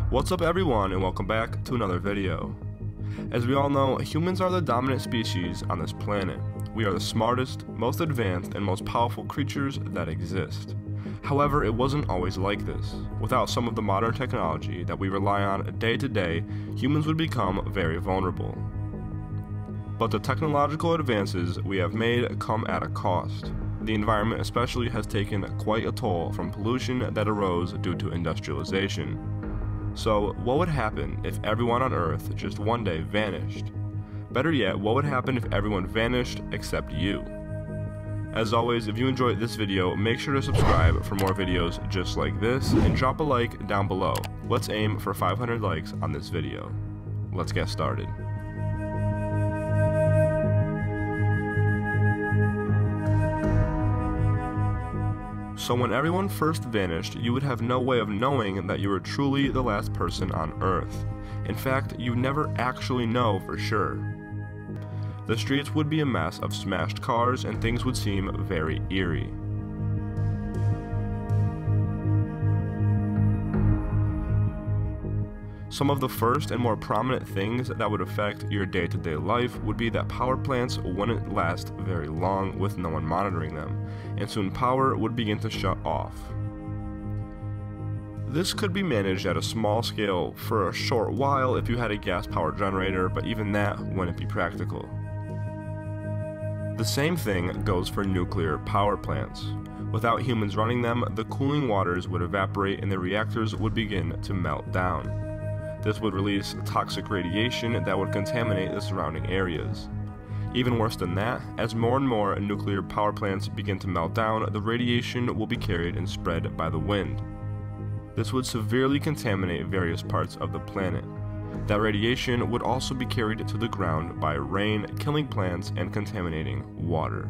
What's up everyone, and welcome back to another video. As we all know, humans are the dominant species on this planet. We are the smartest, most advanced, and most powerful creatures that exist. However, it wasn't always like this. Without some of the modern technology that we rely on day to day, humans would become very vulnerable. But the technological advances we have made come at a cost. The environment especially has taken quite a toll from pollution that arose due to industrialization. So, what would happen if everyone on Earth just one day vanished? Better yet, what would happen if everyone vanished except you? As always, if you enjoyed this video, make sure to subscribe for more videos just like this, and drop a like down below. Let's aim for 500 likes on this video. Let's get started. So when everyone first vanished, you would have no way of knowing that you were truly the last person on Earth. In fact, you never actually know for sure. The streets would be a mess of smashed cars and things would seem very eerie. Some of the first and more prominent things that would affect your day-to-day life would be that power plants wouldn't last very long with no one monitoring them, and soon power would begin to shut off. This could be managed at a small scale for a short while if you had a gas-powered generator, but even that wouldn't be practical. The same thing goes for nuclear power plants. Without humans running them, the cooling waters would evaporate and the reactors would begin to melt down. This would release toxic radiation that would contaminate the surrounding areas. Even worse than that, as more and more nuclear power plants begin to melt down, the radiation will be carried and spread by the wind. This would severely contaminate various parts of the planet. That radiation would also be carried to the ground by rain, killing plants and contaminating water.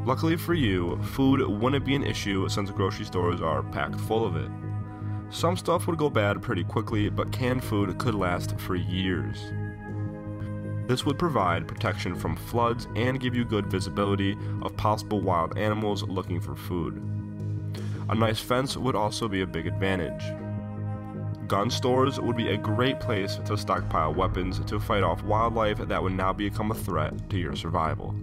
Luckily for you, food wouldn't be an issue since grocery stores are packed full of it. Some stuff would go bad pretty quickly, but canned food could last for years. This would provide protection from floods and give you good visibility of possible wild animals looking for food. A nice fence would also be a big advantage. Gun stores would be a great place to stockpile weapons to fight off wildlife that would now become a threat to your survival.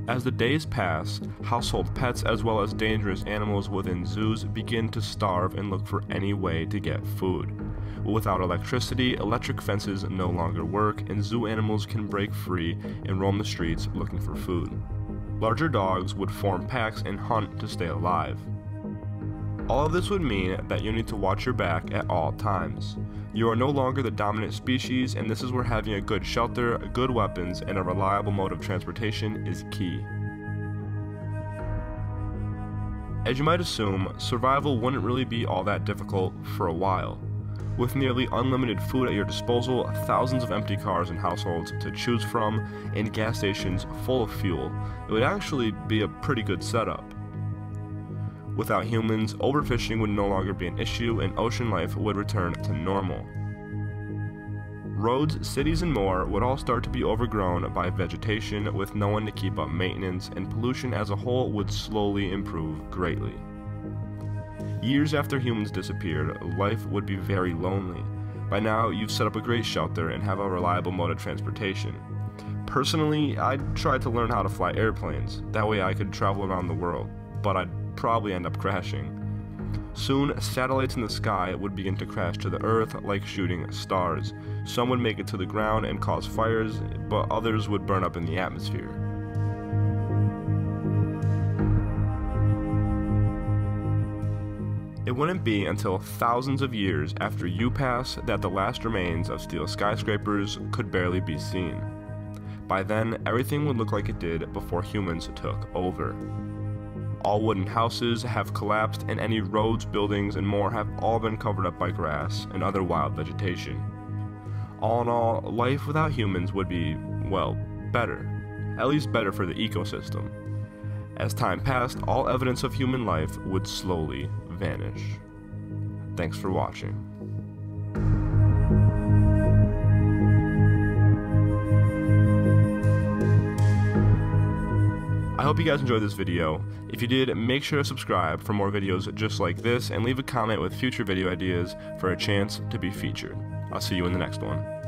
As the days pass, household pets as well as dangerous animals within zoos begin to starve and look for any way to get food. Without electricity, electric fences no longer work and zoo animals can break free and roam the streets looking for food. Larger dogs would form packs and hunt to stay alive. All of this would mean that you need to watch your back at all times. You are no longer the dominant species, and this is where having a good shelter, good weapons, and a reliable mode of transportation is key. As you might assume, survival wouldn't really be all that difficult for a while. With nearly unlimited food at your disposal, thousands of empty cars and households to choose from, and gas stations full of fuel, it would actually be a pretty good setup. Without humans, overfishing would no longer be an issue and ocean life would return to normal. Roads, cities, and more would all start to be overgrown by vegetation with no one to keep up maintenance, and pollution as a whole would slowly improve greatly. Years after humans disappeared, life would be very lonely. By now, you've set up a great shelter and have a reliable mode of transportation. Personally, I'd try to learn how to fly airplanes, that way I could travel around the world, but I'd probably end up crashing. Soon, satellites in the sky would begin to crash to the earth like shooting stars. Some would make it to the ground and cause fires, but others would burn up in the atmosphere. It wouldn't be until thousands of years after you pass that the last remains of steel skyscrapers could barely be seen. By then, everything would look like it did before humans took over. All wooden houses have collapsed and any roads, buildings, and more have all been covered up by grass and other wild vegetation. All in all, life without humans would be, well, better. At least better for the ecosystem. As time passed, all evidence of human life would slowly vanish. Thanks for watching. I hope you guys enjoyed this video. If you did, make sure to subscribe for more videos just like this and leave a comment with future video ideas for a chance to be featured. I'll see you in the next one.